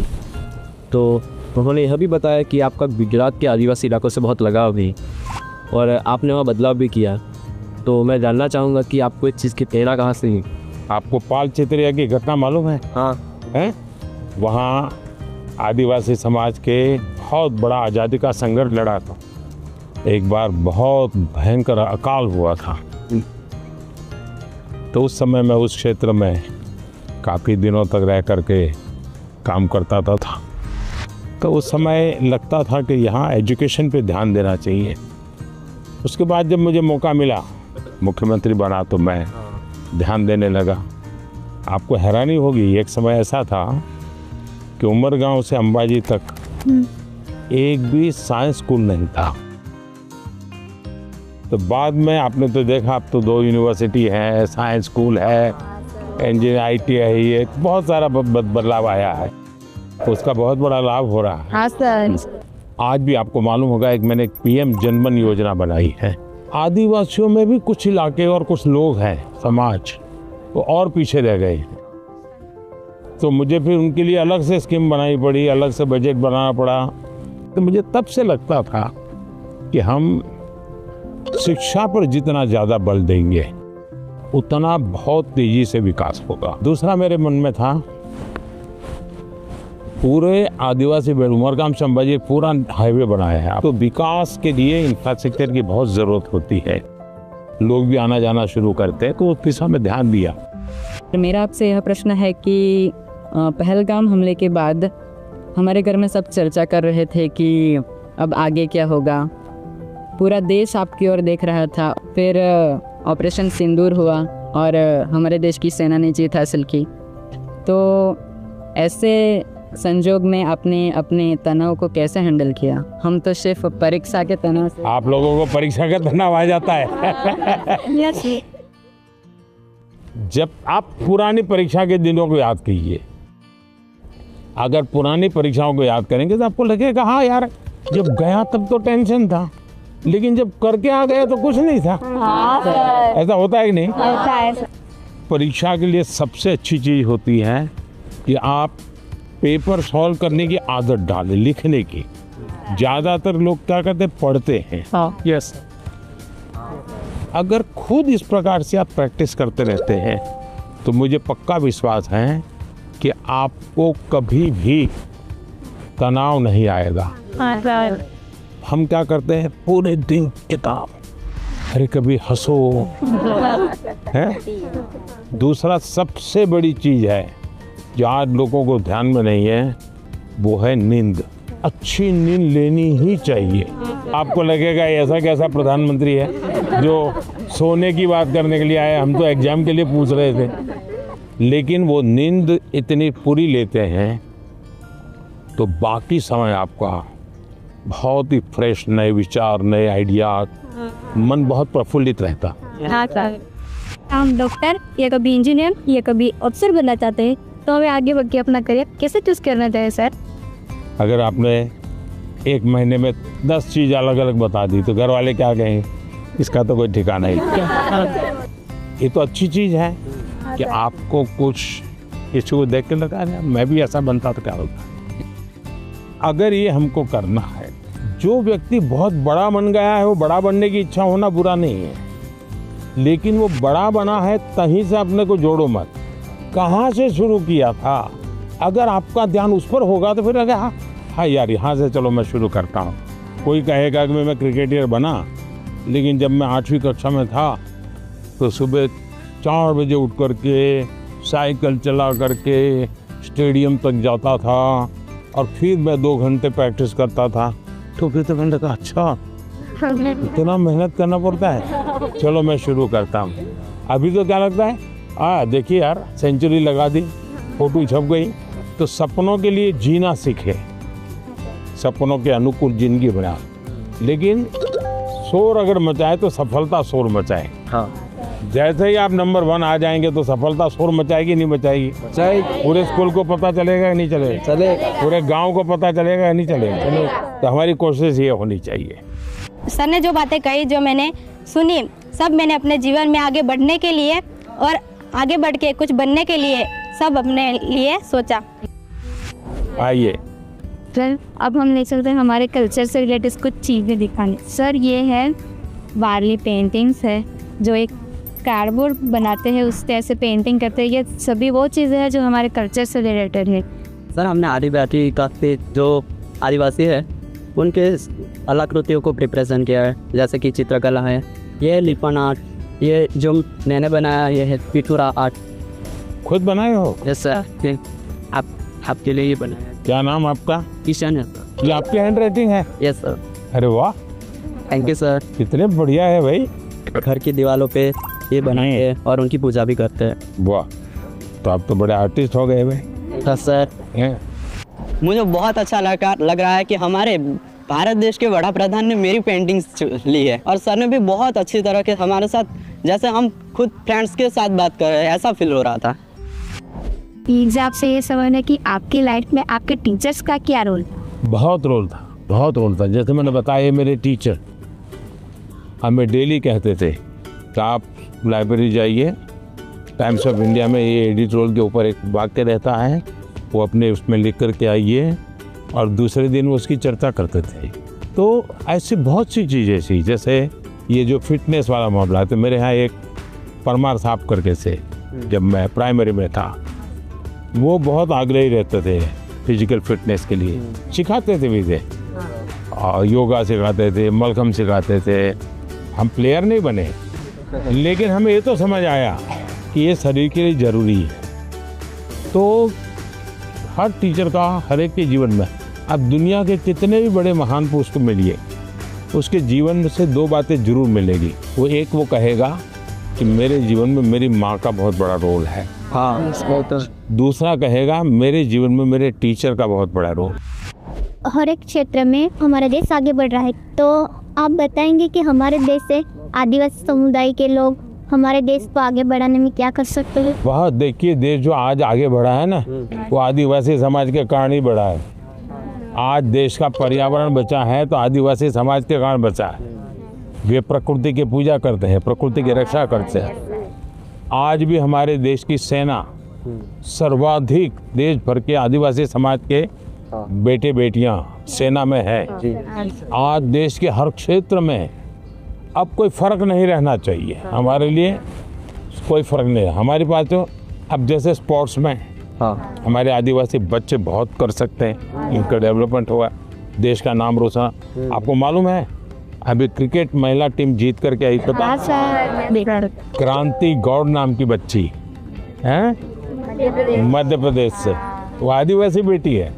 K: तो उन्होंने यह भी बताया कि आपका गुजरात के आदिवासी इलाकों से बहुत लगाव भी और आपने वहाँ बदलाव भी किया। तो मैं जानना चाहूँगा कि आपको इस चीज़ की प्रेरणा कहाँ से हुई?
A: आपको पाल चित्रिया की घटना मालूम है?
K: हाँ।
A: हैं? वहाँ आदिवासी समाज के बहुत बड़ा आज़ादी का संघर्ष लड़ा था। एक बार बहुत भयंकर अकाल हुआ था, तो उस समय मैं उस क्षेत्र में काफ़ी दिनों तक रह करके काम करता था। तो उस समय लगता था कि यहाँ एजुकेशन पे ध्यान देना चाहिए। उसके बाद जब मुझे मौका मिला, मुख्यमंत्री बना, तो मैं ध्यान देने लगा। आपको हैरानी होगी, एक समय ऐसा था कि उमरगांव से अंबाजी तक एक भी साइंस स्कूल नहीं था। तो बाद में आपने तो देखा, अब तो 2 यूनिवर्सिटी है, साइंस स्कूल है, इंजीनियर ITI है, ये बहुत सारा बदलाव आया है, तो उसका बहुत बड़ा लाभ हो रहा है।
C: हाँ सर।
A: आज भी आपको मालूम होगा, एक मैंने PM जनमन योजना बनाई है। आदिवासियों में भी कुछ इलाके और कुछ लोग हैं, समाज, वो और पीछे रह गए, तो मुझे फिर उनके लिए अलग से स्कीम बनानी पड़ी, अलग से बजट बनाना पड़ा। तो मुझे तब से लगता था कि हम शिक्षा पर जितना ज़्यादा बल देंगे उतना बहुत तेजी से विकास होगा। दूसरा मेरे मन में था, पूरे आदिवासी बेल्ट उमरगाम से अंबाजी पूरा हाईवे बनाया है, तो विकास के लिए इंफ्रास्ट्रक्चर की बहुत ज़रूरत होती है, लोग भी आना जाना शुरू करते हैं, तो उस दिशा में ध्यान दिया।
J: मेरा आपसे यह प्रश्न है कि पहलगाम हमले के बाद हमारे घर में सब चर्चा कर रहे थे कि अब आगे क्या होगा, पूरा देश आपकी ओर देख रहा था। फिर ऑपरेशन सिंदूर हुआ और हमारे देश की सेना ने जीत हासिल की। तो ऐसे संजोग में आपने अपने तनाव को कैसे हैंडल किया? हम तो सिर्फ परीक्षा के तनाव से।
A: आप लोगों को परीक्षा का तनाव आ जाता है। जब आप पुरानी परीक्षा के दिनों को याद कीजिए, अगर पुरानी परीक्षाओं को याद करेंगे तो आपको लगेगा हाँ यार, जब गया तब तो टेंशन था, लेकिन जब करके आ गया तो कुछ नहीं था। ऐसा होता है कि नहीं?
I: होता है।
A: परीक्षा के लिए सबसे अच्छी चीज़ होती है कि आप पेपर सॉल्व करने की आदत डालें, लिखने की। ज़्यादातर लोग क्या करते हैं, पढ़ते हैं। यस, अगर खुद इस प्रकार से आप प्रैक्टिस करते रहते हैं तो मुझे पक्का विश्वास है कि आपको कभी भी तनाव नहीं आएगा। हम क्या करते हैं, पूरे दिन किताब, अरे कभी हंसो है। दूसरा सबसे बड़ी चीज़ है जो आज लोगों को ध्यान में नहीं है, वो है नींद। अच्छी नींद लेनी ही चाहिए। आपको लगेगा ऐसा कैसा प्रधानमंत्री है जो सोने की बात करने के लिए आए, हम तो एग्जाम के लिए पूछ रहे थे। लेकिन वो नींद इतनी पूरी लेते हैं तो बाकी समय आपका बहुत ही फ्रेश, नए विचार, नए आइडिया, मन बहुत प्रफुल्लित रहता।
I: हाँ सर, हम डॉक्टर या कभी इंजीनियर या कभी अफसर बनना चाहते हैं, तो हमें आगे बढ़ के अपना करियर कैसे चूज करना चाहिए सर?
A: अगर आपने एक महीने में 10 चीज़ अलग अलग बता दी तो घर वाले क्या कहेंगे, इसका तो कोई ठिकाना ही। ये तो अच्छी चीज़ है कि आपको कुछ किसी को देख के लगा मैं भी ऐसा बनता तो क्या होता। अगर ये हमको करना है, जो व्यक्ति बहुत बड़ा बन गया है वो बड़ा बनने की इच्छा होना बुरा नहीं है, लेकिन वो बड़ा बना है तहीं से अपने को जोड़ो मत। कहाँ से शुरू किया था, अगर आपका ध्यान उस पर होगा तो फिर अगर हाँ यार यहाँ से चलो मैं शुरू करता हूँ। कोई कहेगा कि मैं क्रिकेटर बना, लेकिन जब मैं 8वीं कक्षा में था तो सुबह 4 बजे उठ करके साइकिल चला करके स्टेडियम तक जाता था और फिर मैं 2 घंटे प्रैक्टिस करता था। तो फिर तो मैंने कहा अच्छा इतना मेहनत करना पड़ता है, चलो मैं शुरू करता हूँ। अभी तो क्या लगता है, देखिए यार सेंचुरी लगा दी, फोटो छप गई। तो सपनों के लिए जीना सीखे, सपनों के अनुकूल जिंदगी बना, लेकिन शोर अगर मचाए तो सफलता शोर मचाए।
K: हाँ।
A: जैसे ही आप नंबर 1 आ जाएंगे तो सफलता शोर मचाएगी नहीं मचाएगी? पूरे स्कूल को पता चलेगा या नहीं चलेगा? चलेगा। पूरे गांव को पता चलेगा या नहीं चलेगा? तो हमारी कोशिश ये होनी चाहिए।
I: सर ने जो बातें कही, जो मैंने सुनी, सब मैंने अपने जीवन में आगे बढ़ने के लिए और आगे बढ़ के कुछ बनने के लिए सब अपने लिए सोचा।
A: आइए
G: सर, अब हम ले चलते हैं हमारे कल्चर से रिलेटेड कुछ चीज़ें दिखाने। सर, ये है वारली पेंटिंग्स है, जो एक कार्डबोर्ड बनाते हैं उस तरह से पेंटिंग करते हैं। ये सभी वो चीज़ें हैं जो हमारे कल्चर से रिलेटेड है।
K: सर, हमने आदिवासी काफ़ी जो आदिवासी है उनके कलाकृतियों को रिप्रेजेंट किया है, जैसे कि चित्रकला है, ये लिपन आर्ट, ये जो मैंने बनाया ये है पिथुरा आर्ट।
A: खुद बनाए हो?
K: यस सर, आपके लिए ये बनाया।
A: क्या नाम आपका?
K: किशन है सर।
A: ये आपकी हैंड राइटिंग है?
K: Yes sir.
A: अरे वाह,
K: थैंक यू सर।
A: कितने बढ़िया है भाई।
K: घर की दीवारों पे ये बनाए हैं और उनकी पूजा भी करते हैं।
A: वाह, तो आप तो बड़े आर्टिस्ट हो गए भाई।
K: हाँ सर।
L: मुझे बहुत अच्छा लग रहा है कि हमारे भारत देश के वड़ा प्रधान ने मेरी पेंटिंग्स ली है और सर ने भी बहुत अच्छी तरह के हमारे साथ, जैसे हम खुद फ्रेंड्स के साथ बात कर रहे हैं, ऐसा फील हो रहा था।
G: एग्जाम से ये सवाल है कि आपकी लाइफ में आपके टीचर्स का क्या रोल?
A: बहुत रोल था, बहुत रोल था। जैसे मैंने बताया, मेरे टीचर हमें डेली कहते थे कि आप लाइब्रेरी जाइए, टाइम्स ऑफ इंडिया में ये एडिटोरियल के ऊपर एक वाक्य रहता है, वो अपने उसमें लिख करके आइए, और दूसरे दिन वो उसकी चर्चा करते थे। तो ऐसी बहुत सी चीज़ें थी, जैसे ये जो फिटनेस वाला मामला है, तो मेरे यहाँ एक परमार साहब करके से, जब मैं प्राइमरी में था, वो बहुत आग्रही रहते थे फिजिकल फिटनेस के लिए, सिखाते थे भी थे, और योगा सिखाते थे, मलखम सिखाते थे। हम प्लेयर नहीं बने, लेकिन हमें ये तो समझ आया कि ये शरीर के लिए ज़रूरी है। तो हर टीचर का हर एक के जीवन में, अब दुनिया के कितने भी बड़े महान पुरुष को मिलिए, उसके जीवन से 2 बातें जरूर मिलेगी। वो एक वो कहेगा कि मेरे जीवन में मेरी माँ का बहुत बड़ा रोल है।
K: हाँ,
A: दूसरा कहेगा मेरे जीवन में मेरे टीचर का बहुत बड़ा रोल।
I: हर एक क्षेत्र में हमारा देश आगे बढ़ रहा है, तो आप बताएंगे कि हमारे देश से आदिवासी समुदाय के लोग हमारे देश को आगे बढ़ाने में क्या कर सकते हैं?
A: वह देखिए, देश जो आज आगे बढ़ा है ना, वो आदिवासी समाज के कारण ही बढ़ा है। आज देश का पर्यावरण बचा है तो आदिवासी समाज के कारण बचा है। वे प्रकृति की पूजा करते हैं, प्रकृति की रक्षा करते हैं। आज भी हमारे देश की सेना सर्वाधिक देश भर के आदिवासी समाज के बेटे बेटियां सेना में है। आज देश के हर क्षेत्र में अब कोई फर्क नहीं रहना चाहिए, हमारे लिए कोई फर्क नहीं है। हमारे पास तो अब जैसे स्पोर्ट्स में हमारे आदिवासी बच्चे बहुत कर सकते हैं, इनका डेवलपमेंट होगा, देश का नाम रोशन। आपको मालूम है अभी क्रिकेट महिला टीम जीत करके आई, पता? क्रांति गौड़ नाम की बच्ची है, मध्य प्रदेश से, वो आदिवासी बेटी है।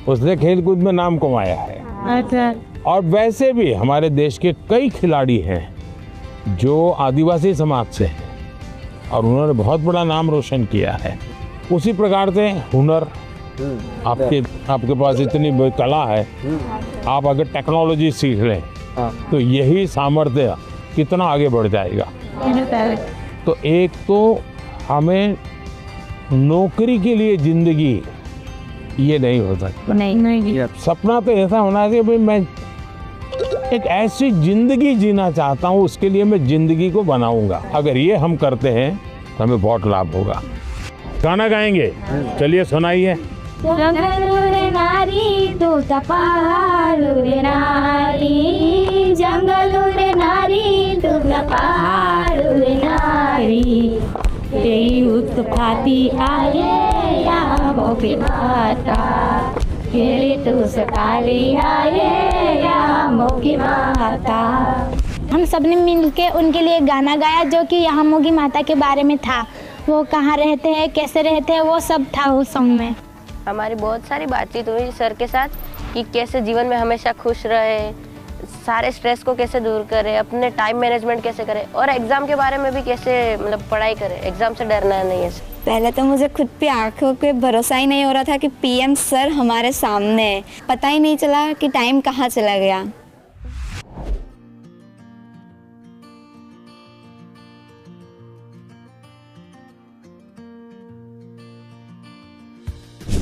A: उसने खेलकूद में नाम कमाया है। और वैसे भी हमारे देश के कई खिलाड़ी हैं जो आदिवासी समाज से हैं और उन्होंने बहुत बड़ा नाम रोशन किया है। उसी प्रकार से हुनर, आपके पास इतनी कला है, आप अगर टेक्नोलॉजी सीख लें तो यही सामर्थ्य कितना आगे बढ़ जाएगा। तो एक तो हमें नौकरी के लिए जिंदगी ये नहीं हो सकता, नहीं। सपना तो ऐसा होना चाहिए भाई, मैं एक ऐसी जिंदगी जीना चाहता हूँ, उसके लिए मैं जिंदगी को बनाऊंगा। अगर ये हम करते हैं तो हमें बहुत लाभ होगा। गाना गाएंगे, चलिए सुनाइए।
I: नारी तू तपालू रे नारी, जंगलू रे नारी तू तपालू रे नारी, तेरी उत्पत्ति आए या मोके माता, तेरी तू सताली आए या मोकी माता। हम सबने मिलके उनके लिए गाना गाया जो कि यहाँ मोगी माता के बारे में था। वो कहाँ रहते हैं, कैसे रहते हैं, वो सब था उस सॉन्ग में।
C: हमारी बहुत सारी बातचीत हुई सर के साथ कि कैसे जीवन में हमेशा खुश रहे, सारे स्ट्रेस को कैसे दूर करें, अपने टाइम मैनेजमेंट कैसे करें, और एग्ज़ाम के बारे में भी कैसे मतलब पढ़ाई करें, एग्ज़ाम से डरना नहीं है।
M: पहले तो मुझे खुद पे आंखों पे भरोसा ही नहीं हो रहा था कि पीएम सर हमारे सामने है। पता ही नहीं चला कि टाइम कहाँ चला गया।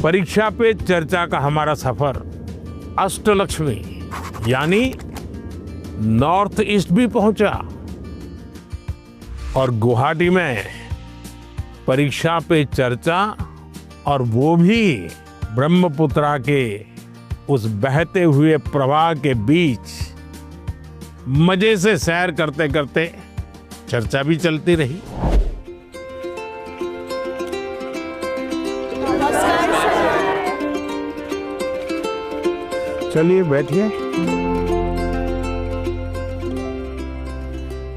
A: परीक्षा पे चर्चा का हमारा सफर अष्टलक्ष्मी यानी नॉर्थ ईस्ट भी पहुंचा और गुवाहाटी में परीक्षा पे चर्चा, और वो भी ब्रह्मपुत्रा के उस बहते हुए प्रवाह के बीच मजे से सैर करते करते चर्चा भी चलती रही। चलिए बैठिए।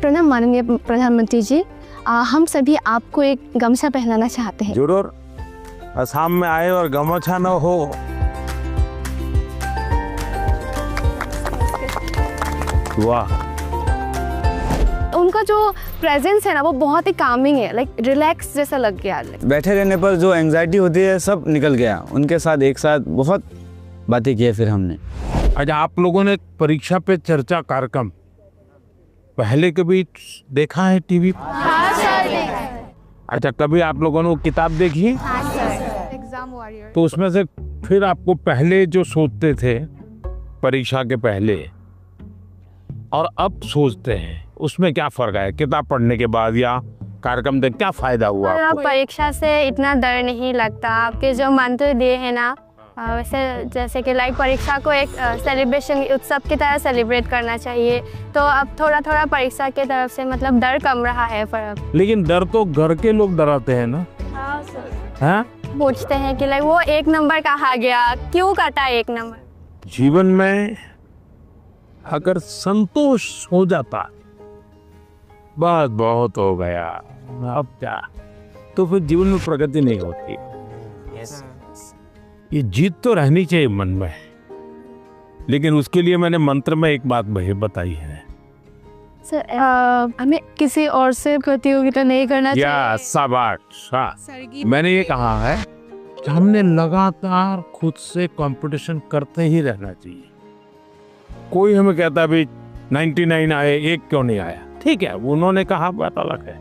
B: प्रणाम माननीय प्रधानमंत्री जी, हम सभी आपको एक गमछा पहनाना चाहते हैं।
A: जरूर। असम में आए और गमछा न हो। वाह।
B: उनका जो प्रेजेंस है ना वो बहुत ही कामिंग है, लाइक रिलैक्स जैसा लग गया।
N: बैठे रहने पर जो एंजाइटी होती है सब निकल गया। उनके साथ एक साथ बहुत बातें की फिर हमने।
A: अच्छा, आप लोगों ने परीक्षा पे चर्चा कार्यक्रम पहले कभी देखा है टीवी?
B: हाँ सर।
A: अच्छा, कभी आप लोगों ने वो किताब देखी?
B: हाँ सर। Exam warrior.
A: तो उसमें से फिर आपको पहले जो सोचते थे परीक्षा के पहले और अब सोचते हैं, उसमें क्या फर्क है? किताब पढ़ने के बाद या कार्यक्रम देख क्या फायदा हुआ आपको?
C: परीक्षा से इतना डर नहीं लगता। आपके जो मंत्र दिए हैं ना, वैसे जैसे कि लाइक परीक्षा को एक सेलिब्रेशन उत्सव की तरह सेलिब्रेट करना चाहिए, तो अब थोड़ा थोड़ा परीक्षा की तरफ से मतलब डर कम रहा है। पर
A: लेकिन डर तो घर के लोग डराते हैं ना।
C: हाँ सर।
A: हाँ?
C: पूछते हैं कि लाइक वो 1 नंबर कहाँ गया, क्यों काटा 1 नंबर।
A: जीवन में अगर संतोष हो जाता बस बहुत हो गया, अब क्या, तो फिर जीवन में प्रगति नहीं होती। ये जीत तो रहनी चाहिए मन में, लेकिन उसके लिए मैंने मंत्र में एक बात बताई है
B: सर, हमें किसी और से प्रतियोगिता नहीं करना चाहिए।
A: या शाबाश। मैंने ये कहा है कि हमने लगातार खुद से कंपटीशन करते ही रहना चाहिए। कोई हमें कहता भी 99 आए, 1 क्यों नहीं आया? ठीक है, उन्होंने कहा, बात अलग है।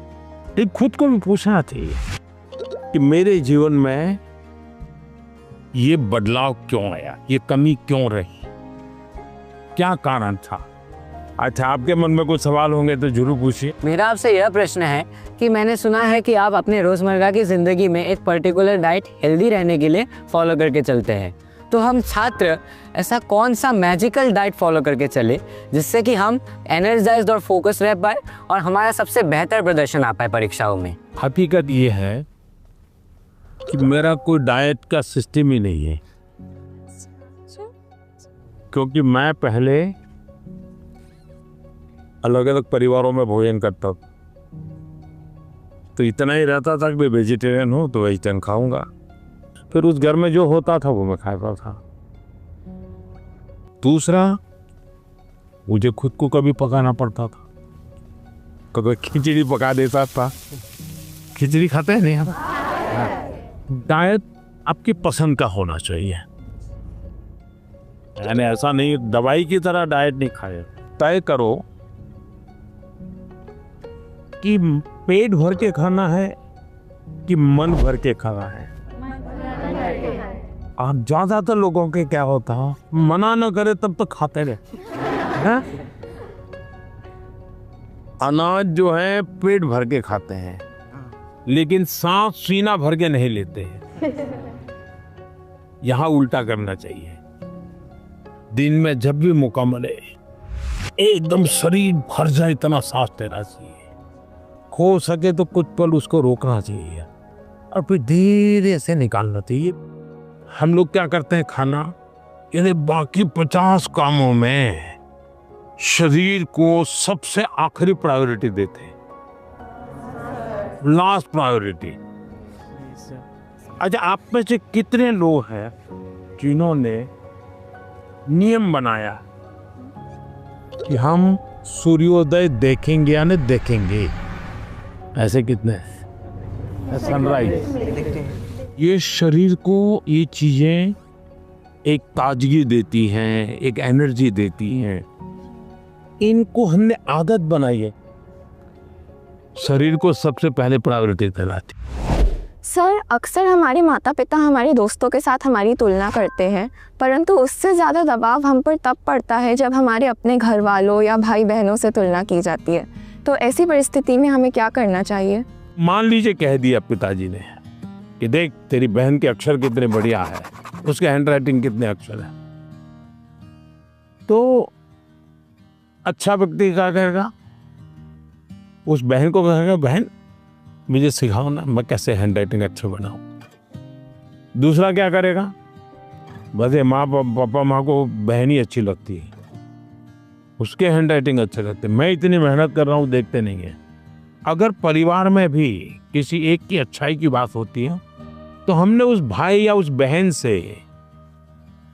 A: लेकिन खुद को भी पूछना चाहिए कि मेरे जीवन में ये बदलाव क्यों आया, ये कमी क्यों रही, क्या कारण था? अच्छा, आपके मन में कुछ सवाल होंगे तो जरूर पूछिए।
F: मेरा आपसे यह प्रश्न है कि मैंने सुना है कि आप अपने रोज़मर्रा की ज़िंदगी में एक पर्टिकुलर डाइट हेल्दी रहने के लिए फॉलो करके चलते हैं, तो हम छात्र ऐसा कौन सा मैजिकल डाइट फॉलो करके चले जिससे कि हम एनर्जाइज्ड और फोकस रह पाए और हमारा सबसे बेहतर प्रदर्शन आ पाए परीक्षाओं में?
A: हकीकत ये है कि मेरा कोई डाइट का सिस्टम ही नहीं है, क्योंकि मैं पहले अलग अलग परिवारों में भोजन करता था, तो इतना ही रहता था कि मैं वेजिटेरियन हूँ तो वेजिटेरियन खाऊंगा, फिर उस घर में जो होता था वो मैं खाता था। दूसरा, मुझे खुद को कभी पकाना पड़ता था, कभी खिचड़ी पका देता था। खिचड़ी खाते हैं नहीं हम? डाइट आपकी पसंद का होना चाहिए, यानी ऐसा नहीं दवाई की तरह डाइट नहीं खाए। तय करो कि पेट भर के खाना है कि मन भर के खाना है। आप ज्यादातर लोगों के क्या होता है, मना न करे तब तो खाते रहे। अनाज जो है पेट भर के खाते हैं, लेकिन सांस सीना भर के नहीं लेते हैं। यहां उल्टा करना चाहिए। दिन में जब भी मौका मिले एकदम शरीर भर जाए इतना सांस लेना चाहिए। हो सके तो कुछ पल उसको रोकना चाहिए और फिर धीरे से निकालना चाहिए। हम लोग क्या करते हैं, खाना यानी बाकी 50 कामों में शरीर को सबसे आखिरी प्रायोरिटी देते हैं, लास्ट प्रायोरिटी। अच्छा, आप में से कितने लोग हैं जिन्होंने नियम बनाया कि हम सूर्योदय देखेंगे या नहीं देखेंगे? ऐसे कितने हैं? सनराइज। ये शरीर को ये चीजें एक ताजगी देती हैं, एक एनर्जी देती हैं। इनको हमने आदत बनाई है, शरीर को सबसे पहले प्रायोरिटी दिलाती।
B: सर, अक्सर हमारे माता पिता हमारे दोस्तों के साथ हमारी तुलना करते हैं, परंतु उससे ज़्यादा दबाव हम पर तब पड़ता है जब हमारे अपने घर वालों या भाई बहनों से तुलना की जाती है। तो ऐसी परिस्थिति में हमें क्या करना चाहिए?
A: मान लीजिए कह दिया पिताजी ने कि देख तेरी बहन के अक्षर कितने बढ़िया है, उसके हैंडराइटिंग कितने अक्षर है, तो अच्छा व्यक्ति क्या कहेगा? उस बहन को कहेगा बहन मुझे सिखाओ ना, मैं कैसे हैंडराइटिंग अच्छा बनाऊं। दूसरा क्या करेगा? बस ये माँ पापा माँ को बहन ही अच्छी लगती है, उसके हैंडराइटिंग अच्छे लगते, मैं इतनी मेहनत कर रहा हूँ देखते नहीं है। अगर परिवार में भी किसी एक की अच्छाई की बात होती है तो हमने उस भाई या उस बहन से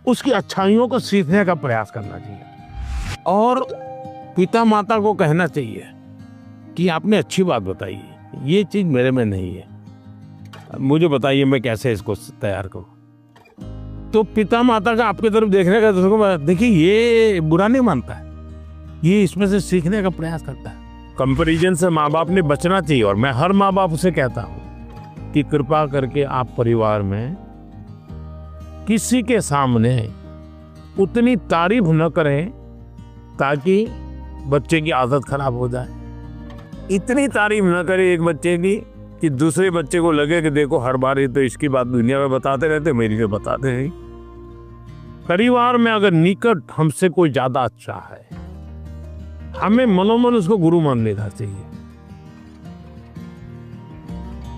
A: उसकी अच्छाइयों को सीखने का प्रयास करना चाहिए और पिता माता को कहना चाहिए कि आपने अच्छी बात बताई, ये चीज मेरे में नहीं है, मुझे बताइए मैं कैसे इसको तैयार करूं। तो पिता माता का आपकी तरफ देखने का तो देखिए ये बुरा नहीं मानता है, ये इसमें से सीखने का प्रयास करता है। कंपैरिजन से माँ बाप ने बचना चाहिए और मैं हर माँ बाप से कहता हूं कि कृपा करके आप परिवार में किसी के सामने उतनी तारीफ न करें ताकि बच्चे की आदत खराब हो जाए। इतनी तारीफ न करें एक बच्चे की कि दूसरे बच्चे को लगे कि देखो हर बार ये तो इसकी बात दुनिया में बताते रहते, मेरी तो बताते नहीं। परिवार में अगर निकट हमसे कोई ज्यादा अच्छा है, हमें मनोमन उसको गुरु मान लेना चाहिए।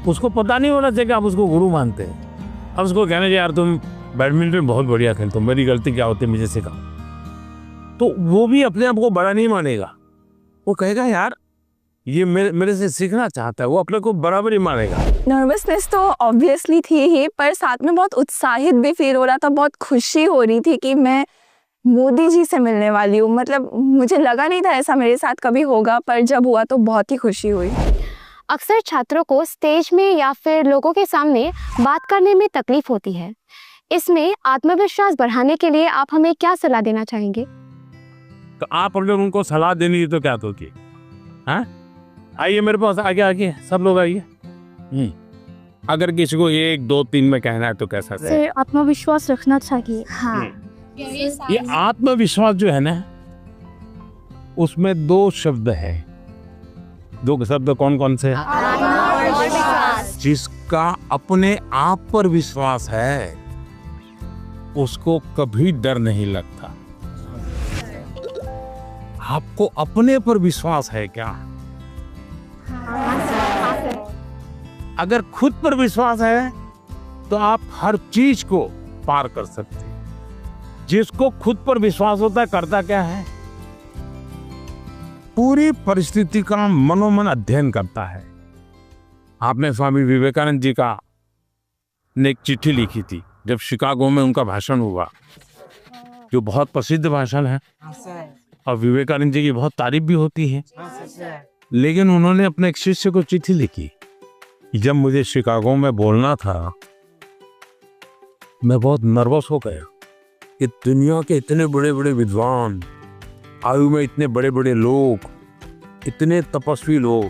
A: उसको पता नहीं होना चाहिए कि आप उसको गुरु मानते हैं। अब उसको कहना चाहिए यार तुम बैडमिंटन बहुत बढ़िया खेलते हो, मेरी गलती क्या होती है मुझे सिखाओ, तो वो भी अपने आप को बड़ा नहीं मानेगा, वो कहेगा यार ये मेरे से सीखना चाहता है, वो अपने को बराबर ही मानेगा।
B: नर्वसनेस तो ऑब्वियसली थी ही, पर साथ में बहुत उत्साहित भी फील हो रहा था, बहुत खुशी हो रही थी कि मैं मोदी जी से मिलने वाली हूँ। मतलब मुझे लगा नहीं था ऐसा मेरे साथ कभी होगा, पर जब हुआ तो बहुत ही खुशी हुई।
D: अक्सर छात्रों को स्टेज में या फिर लोगों के सामने बात करने में तकलीफ होती है, इसमें आत्मविश्वास बढ़ाने के लिए आप हमें क्या सलाह देना चाहेंगे?
A: तो आप अगर उनको सलाह देनी है तो क्या दोगे? हाँ, आइए मेरे पास, आगे आगे सब लोग आइए। अगर किसी को 1 2 3 में कहना है तो कैसा?
G: सर, आत्मविश्वास रखना चाहिए।
D: हाँ,
A: ये आत्मविश्वास जो है ना, उसमें 2 शब्द है। 2 शब्द कौन कौन से? जिसका अपने आप पर विश्वास है उसको कभी डर नहीं लगता। आपको अपने पर विश्वास है क्या? अगर खुद पर विश्वास है तो आप हर चीज को पार कर सकते हैं। जिसको खुद पर विश्वास होता है करता क्या है? पूरी परिस्थिति का मनोमन अध्ययन करता है। आपने स्वामी विवेकानंद जी का ने एक चिट्ठी लिखी थी जब शिकागो में उनका भाषण हुआ, जो बहुत प्रसिद्ध भाषण है और विवेकानंद जी की बहुत तारीफ भी होती है। लेकिन उन्होंने अपने एक शिष्य को चिट्ठी लिखी, जब मुझे शिकागो में बोलना था मैं बहुत नर्वस हो गया कि दुनिया के इतने बड़े बड़े विद्वान, आयु में इतने बड़े बड़े लोग, इतने तपस्वी लोग,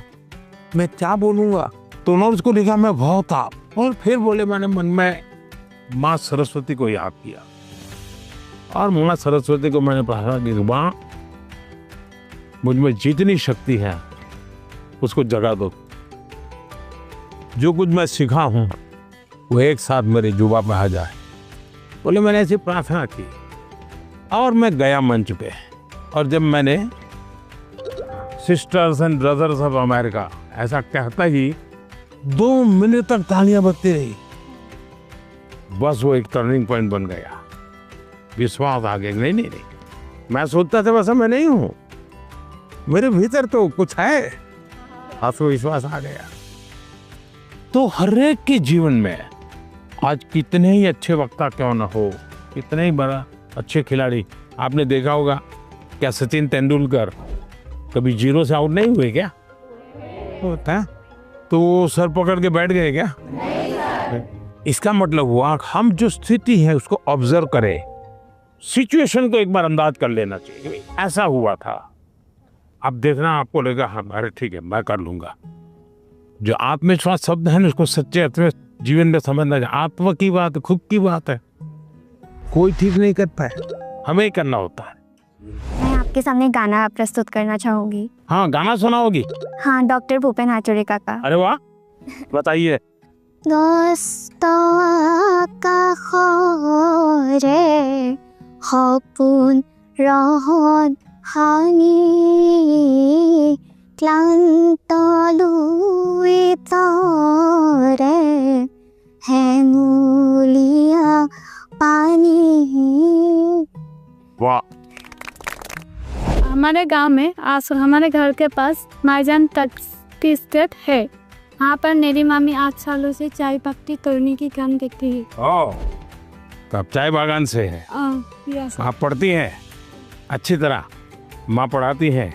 A: मैं क्या बोलूँगा। तो उन्होंने उसको लिखा मैं बहुत था, और फिर बोले मैंने मन में माँ सरस्वती को याद किया और माँ सरस्वती को मैंने प्रार्थना की, माँ मुझ में जितनी शक्ति है उसको जगा दो, जो कुछ मैं सीखा हूँ वो एक साथ मेरे जुबा पे आ जाए। बोले मैंने ऐसी प्रार्थना की और मैं गया मंच पे, और जब मैंने sisters and brothers of America ऐसा कहता ही 2 मिनट तक तालियां बजती रही। बस वो एक टर्निंग पॉइंट बन गया, विश्वास आ गया। नहीं, मैं सोचता था वैसा मैं नहीं हूँ, मेरे भीतर तो कुछ है, आत्मविश्वास आ गया। तो हर एक के जीवन में आज कितने ही अच्छे वक्ता क्यों न हो, कितने ही बड़ा अच्छे खिलाड़ी, आपने देखा होगा क्या सचिन तेंदुलकर कभी 0 से आउट नहीं हुए क्या? होता है तो वो सर पकड़ के बैठ गए क्या? इसका मतलब हुआ हम जो स्थिति है उसको ऑब्जर्व करें, सिचुएशन को एक बार अंदाज कर लेना चाहिए। ऐसा हुआ था, अब देखना आपको लगेगा हाँ अरे ठीक है मैं कर लूंगा। जो आत्मविश्वास शब्द है ना उसको सच्चे अर्थ में जीवन में समझना आत्मा की बात, खुद की बात है, कोई ठीक नहीं कर पाए, हमें ही करना होता है।
D: मैं आपके सामने गाना प्रस्तुत करना चाहूंगी।
A: हाँ, गाना सुनाओगी?
D: हाँ, डॉक्टर भूपेन हाजरिका का।
A: अरे वाह, बताइए।
D: সপোন ৰহত হানি ক্লান্ত লুই তৰে হেঙুলীয়া পানী।
A: वाह।
G: हमारे गांव में हमारे घर के पास माईजान टी स्टेट है। वहाँ पर मेरी मामी 8 सालों से चाय पत्ती तोड़ने की काम करती है।
A: ओह, तो आप चाय बागान से है?
G: यस।
A: आप पढ़ती हैं अच्छी तरह, माँ पढ़ाती है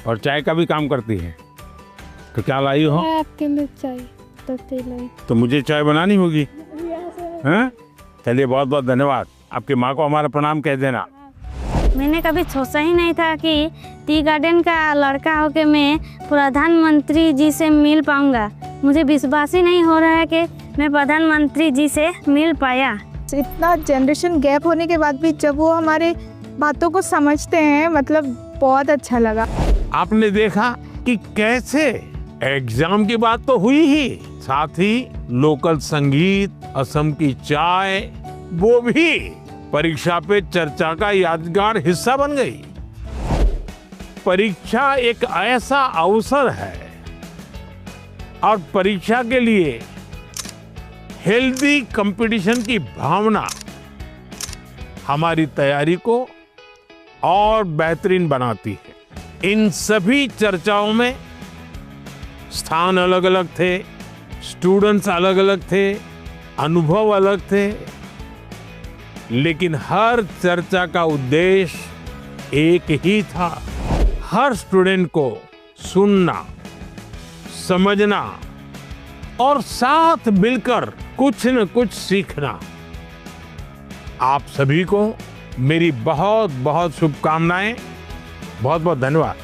A: और चाय का भी काम करती है। तो क्या लाई हो?
G: आपके लिए चाय पत्ती लाई।
A: तो मुझे चाय बनानी होगी। हैं? चलिए, बहुत बहुत धन्यवाद। आपकी माँ को हमारा प्रणाम कह देना।
I: मैंने कभी सोचा ही नहीं था कि टी गार्डन का लड़का होकर मैं प्रधानमंत्री जी से मिल पाऊंगा। मुझे विश्वास ही नहीं हो रहा है कि मैं प्रधानमंत्री जी से मिल पाया।
O: इतना जनरेशन गैप होने के बाद भी जब वो हमारे बातों को समझते हैं, मतलब बहुत अच्छा लगा।
A: आपने देखा कि कैसे एग्जाम की बात तो हुई ही, साथ ही लोकल संगीत, असम की चाय, वो भी परीक्षा पे चर्चा का यादगार हिस्सा बन गई। परीक्षा एक ऐसा अवसर है और परीक्षा के लिए हेल्दी कंपटीशन की भावना हमारी तैयारी को और बेहतरीन बनाती है। इन सभी चर्चाओं में स्थान अलग अलग थे, स्टूडेंट्स अलग अलग थे, अनुभव अलग थे, लेकिन हर चर्चा का उद्देश्य एक ही था, हर स्टूडेंट को सुनना, समझना और साथ मिलकर कुछ न कुछ सीखना। आप सभी को मेरी बहुत बहुत शुभकामनाएं। बहुत बहुत धन्यवाद।